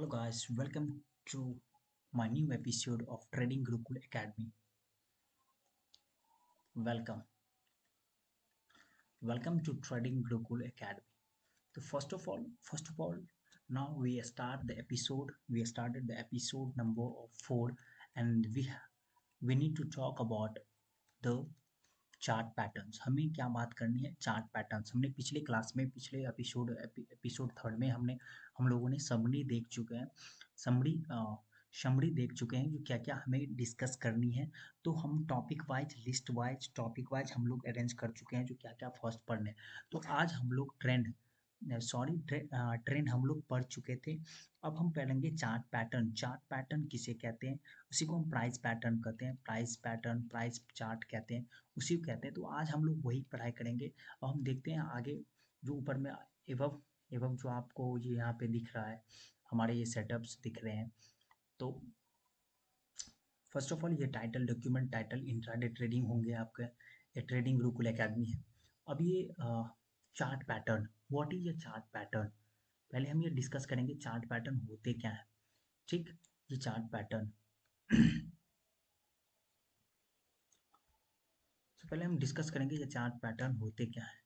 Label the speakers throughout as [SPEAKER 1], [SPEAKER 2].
[SPEAKER 1] Hello guys, welcome to my new episode of Trading Gurukul Academy. Welcome, welcome to Trading Gurukul Academy. So first of all, now we start the episode. We started the episode number of 4, and we need to talk about the chart patterns. हमें क्या बात करनी है? Chart patterns. हमने पिछले class में पिछले episode third में हम लोगों ने समरी देख चुके हैं। समरी समरी देख चुके हैं जो क्या क्या हमें डिस्कस करनी है। तो हम topic wise list wise topic wise हम लोग अरेंज कर चुके हैं जो क्या क्या फर्स्ट पढ़ने। तो आज हम लोग ट्रेंड हम लोग पढ़ चुके थे। अब हम पढ़ेंगे चार्ट पैटर्न। चार्ट पैटर्न किसे कहते हैं? उसी को हम प्राइस पैटर्न कहते हैं। प्राइस पैटर्न, प्राइस चार्ट कहते हैं, उसी को कहते हैं। तो आज हम लोग वही पढ़ाई करेंगे। और हम देखते हैं आगे जो ऊपर में एवब एवब जो आपको ये यहाँ पे दिख रहा है, हमारे ये सेटअप्स दिख रहे हैं। तो फर्स्ट ऑफ ऑल ये title, document title intraday trading होंगे आपके। ये ट्रेडिंग गुरुकुल एकेडमी है। अब ये chart pattern, what is a chart pattern? पहले हम ये डिस्कस करेंगे चार्ट पैटर्न होते क्या है। ठीक, ये चार्ट पैटर्न तो पहले हम डिस्कस करेंगे ये चार्ट पैटर्न होते क्या है।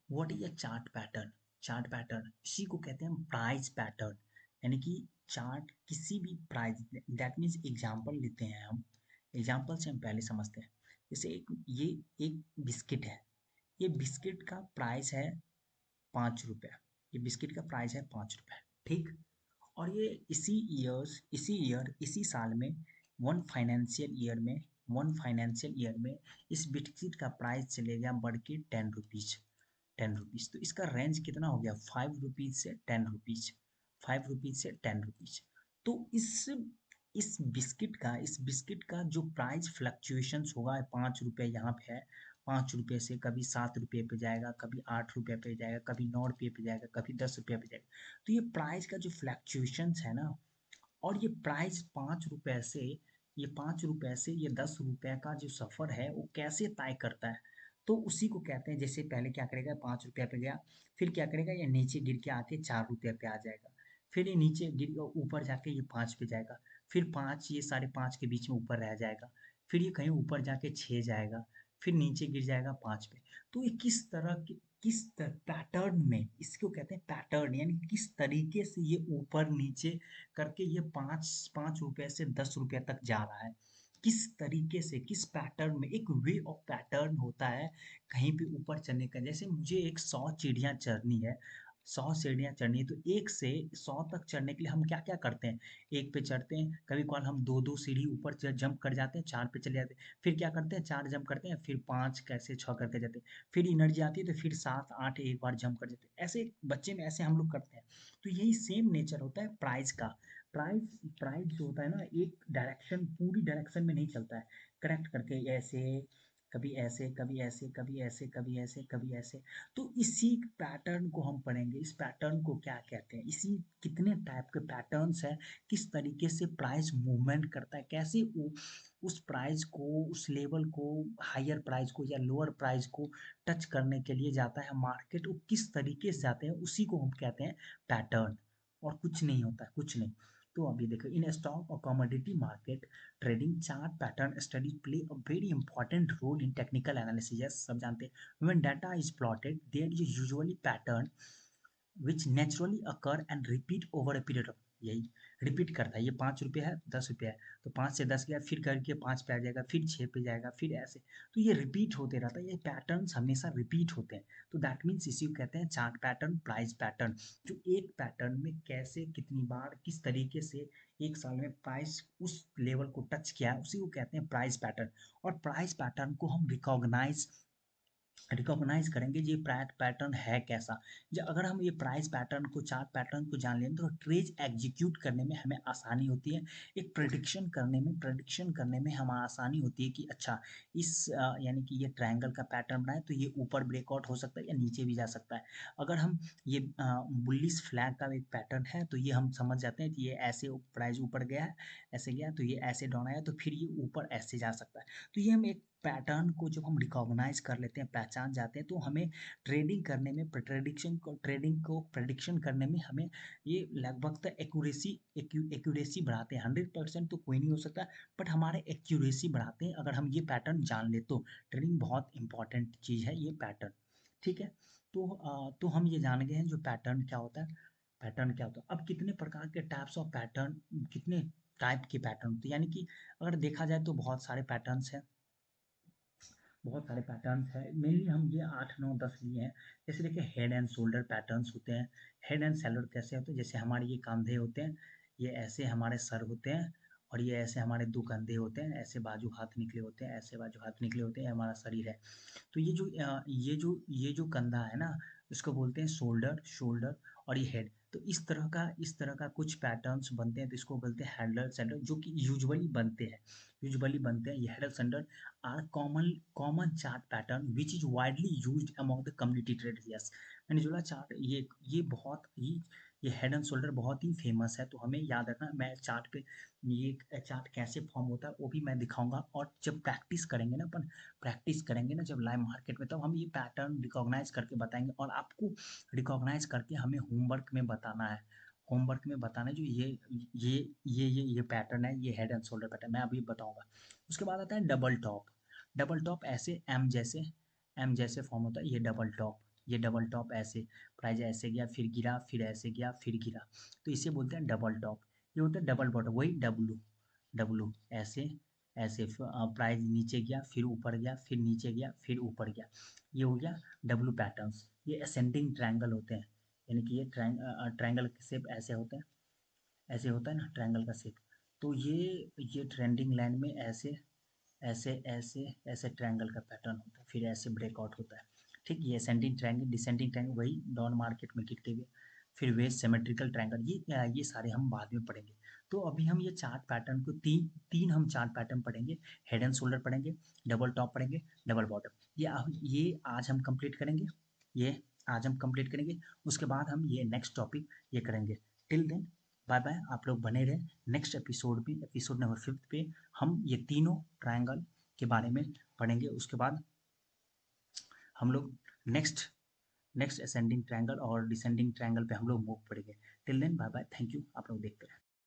[SPEAKER 1] What is a chart pattern? Chart pattern इसी को कहते हैं प्राइस पैटर्न। यानी कि चार्ट किसी भी प्राइस, दैट मीन्स एग्जांपल लेते हैं हम। एग्जांपल से हम पहले समझते हैं। जैसे ये एक बिस्किट है। ये बिस्किट का प्राइस है 5 रुपये। ये बिस्किट का प्राइस है 5 रुपये। ठीक। और ये इसी साल में वन फाइनेंशियल ईयर में इस बिस्किट का प्राइस चलेगा बढ़ के 10 रुपीज़। 10 रुपीज़। तो इसका रेंज कितना हो गया? 5 रुपीज़ से 10 रुपीज़। 5 रुपीज़ से 10 रुपीज़। तो इस बिस्किट का जो प्राइस फ्लक्चुएशंस होगा, 5 रुपये यहाँ पे है। 5 रुपये से कभी 7 रुपये पे जाएगा, कभी 8 रुपये पे जाएगा, कभी 9 रुपये पे जाएगा, कभी 10 रुपये पे जाएगा। तो ये प्राइस का जो फ्लक्चुएशंस है ना, और ये प्राइस 5 रुपये से, ये 10 रुपये का जो सफ़र है वो कैसे तय करता है? तो उसी को कहते हैं। जैसे पहले क्या करेगा, 5 रुपये पे गया, फिर क्या करेगा, ये नीचे गिर के आके 4 रुपये पे आ जाएगा। फिर ये नीचे गिर के ऊपर जाके ये 5 पे जाएगा। फिर 5, ये साढ़े 5 के बीच में ऊपर रह जाएगा। फिर ये कहीं ऊपर जाके 6 जाएगा। फिर नीचे गिर जाएगा 5 पे। तो ये किस पैटर्न में, इसको कहते हैं पैटर्न। यानी किस तरीके से ये ऊपर नीचे करके ये 5 5 रुपये से 10 रुपये तक जा रहा है। किस तरीके से, किस पैटर्न में, एक वे ऑफ पैटर्न होता है कहीं पे ऊपर चढ़ने का। जैसे मुझे एक 100 सीढ़ियाँ चढ़नी है, 100 सीढ़ियाँ चढ़नी है, तो 1 से 100 तक चढ़ने के लिए हम क्या क्या करते हैं? एक पे चढ़ते हैं, कभी कभार हम दो दो सीढ़ी ऊपर जंप कर जाते हैं, 4 पे चले जाते हैं, फिर क्या करते हैं, 4 जंप करते हैं, फिर 5 कैसे 6 करके जाते हैं, फिर एनर्जी आती है तो फिर 7 8 एक बार जंप कर जाते हैं। ऐसे बच्चे में ऐसे हम लोग करते हैं। तो यही सेम नेचर होता है प्राइस का। प्राइस प्राइस जो होता है ना, एक डायरेक्शन, पूरी डायरेक्शन में नहीं चलता है। करेक्ट करके ऐसे, कभी ऐसे, कभी ऐसे, कभी ऐसे, कभी ऐसे, कभी ऐसे। तो इसी पैटर्न को हम पढ़ेंगे। इस पैटर्न को क्या कहते हैं? इसी कितने टाइप के पैटर्न्स हैं, किस तरीके से प्राइस मूवमेंट करता है, कैसे वो उस प्राइस को, उस लेवल को, हायर प्राइस को या लोअर प्राइस को टच करने के लिए जाता है मार्केट, वो किस तरीके से जाते हैं, उसी को हम कहते हैं पैटर्न। और कुछ नहीं होता है, कुछ नहीं। तो अभी देखो, इन स्टॉक और commodity market trading chart pattern study play a very important role in technical analysis. Yes, सब जानते हैं। When data is plotted there is usually pattern which naturally occur and repeat over a period of. यही repeat करता है। ये 5 रुपये है, 10 रुपये है, तो 5 से 10 गया, फिर करके 5 पे आ जाएगा, फिर 6 पे जाएगा, फिर ऐसे। तो ये रिपीट होते रहता है। ये पैटर्न्स हमेशा रिपीट होते हैं। तो दैट मीन्स इसी को कहते हैं चार्ट पैटर्न, प्राइस पैटर्न। जो एक पैटर्न में कैसे, कितनी बार, किस तरीके से एक साल में प्राइस उस लेवल को टच किया है, उसी को कहते हैं प्राइस पैटर्न। और प्राइस पैटर्न को हम रिकॉग्नाइज करेंगे ये पैटर्न है कैसा। अगर हम ये प्राइस पैटर्न को, चार्ट पैटर्न को जान लें, तो ट्रेड एग्जीक्यूट करने में हमें आसानी होती है। एक प्रेडिक्शन करने में हमें आसानी होती है कि अच्छा, यानी कि ये ट्रायंगल का पैटर्न बनाए तो ये ऊपर ब्रेकआउट हो सकता है या नीचे भी जा सकता है। अगर हम ये बुलिश फ्लैग का एक पैटर्न है, तो ये हम समझ जाते हैं कि ये ऐसे प्राइस ऊपर गया है, ऐसे गया, तो ये ऐसे डाउन आया, तो फिर ये ऊपर ऐसे जा सकता है। तो ये हम एक पैटर्न को जब हम रिकॉग्नाइज कर लेते हैं, पहचान जाते हैं, तो हमें ट्रेडिंग करने में ट्रेडिंग को प्रेडिक्शन करने में हमें ये लगभग तक एक्यूरेसी बढ़ाते हैं। 100% तो कोई नहीं हो सकता, बट हमारे एक्यूरेसी बढ़ाते हैं अगर हम ये पैटर्न जान ले तो। ट्रेडिंग बहुत इंपॉर्टेंट चीज़ है ये पैटर्न, ठीक है। तो हम ये जान गए हैं जो पैटर्न क्या होता है, पैटर्न क्या होता है। अब कितने प्रकार के टाइप्स ऑफ पैटर्न, कितने टाइप के पैटर्न होते हैं, यानी कि अगर देखा जाए तो बहुत सारे पैटर्न्स हैं, बहुत सारे पैटर्न्स हैं। मेनली हम ये 8 9 10 लिए हैं। जैसे देखिए हेड एंड शोल्डर पैटर्न्स होते हैं। हेड एंड शोल्डर कैसे होते हैं, जैसे हमारे ये कंधे होते हैं, ये ऐसे हमारे सर होते हैं, और ये ऐसे हमारे दो कंधे होते हैं, ऐसे बाजू हाथ निकले होते हैं, ऐसे बाजू हाथ निकले होते हैं, ये हमारा शरीर है। तो ये जो कंधा है ना, इसको बोलते हैं शोल्डर, शोल्डर, और ये हेड। तो इस तरह का कुछ पैटर्न्स बनते हैं, तो इसको बोलते हैं हेड एंड शोल्डर, जो कि यूजुअली बनते हैं। ये head and shoulder are common chart pattern which is widely used among the community traders. Yes, मैंने चार्ट, ये बहुत ही, ये हेड एंड शोल्डर बहुत ही फेमस है, तो हमें याद रखना। मैं चार्ट पे ये चार्ट कैसे फॉर्म होता है वो भी मैं दिखाऊंगा, और जब प्रैक्टिस करेंगे ना अपन, प्रैक्टिस करेंगे ना जब लाइव मार्केट में, तब हम ये पैटर्न रिकॉग्नाइज करके बताएंगे, और आपको रिकॉग्नाइज करके हमें होमवर्क में बताना है। होमवर्क में बताना है जो ये पैटर्न है, ये हेड एंड शोल्डर पैटर्न मैं अभी बताऊंगा। उसके बाद आता है डबल टॉप। डबल टॉप ऐसे एम जैसे फॉर्म होता है, ये डबल टॉप, ये डबल टॉप ऐसे, प्राइस ऐसे गया फिर गिरा, फिर ऐसे गया फिर गिरा, तो इसे बोलते हैं डबल टॉप। ये होता है डबल बॉटम, वही डब्लू, डब्लू ऐसे, ऐसे प्राइस नीचे गया फिर ऊपर गया फिर नीचे गया फिर ऊपर गया, ये हो गया डब्लू पैटर्न्स। ये असेंडिंग ट्रायंगल होते हैं, यानी कि ये ट्रायंगल के शेप ऐसे होते हैं, ऐसे होता है ना ट्रायंगल का शेप। तो ये ट्रेंडिंग लाइन में ऐसे ऐसे ऐसे ऐसे ट्रायंगल का पैटर्न होता है, फिर ऐसे ब्रेकआउट होता है, ठीक। ये असेंडिंग ट्रायंगल, डिसेंडिंग ट्रायंगल, वही डाउन मार्केट में गिरते हुए, फिर वे सिमेट्रिकल ट्रायंगल, ये सारे हम बाद में पढ़ेंगे। तो अभी हम ये चार्ट पैटर्न को तीन तीन हम चार्ट पैटर्न पढ़ेंगे। हेड एंड शोल्डर पढ़ेंगे, डबल टॉप पढ़ेंगे, डबल बॉटम। ये आज हम कंप्लीट करेंगे, ये आज हम कंप्लीट करेंगे। उसके बाद हम ये नेक्स्ट टॉपिक ये करेंगे। टिल देन बाय बाय, आप लोग बने रहे। नेक्स्ट एपिसोड में, एपिसोड नंबर 5 पे हम ये तीनों ट्रायंगल के बारे में पढ़ेंगे। उसके बाद हम लोग नेक्स्ट नेक्स्ट असेंडिंग ट्रायंगल और डिसेंडिंग ट्रायंगल पे हम लोग मूव पढ़ेंगे। Till then bye bye, thank you, आप लोग देखते रहे।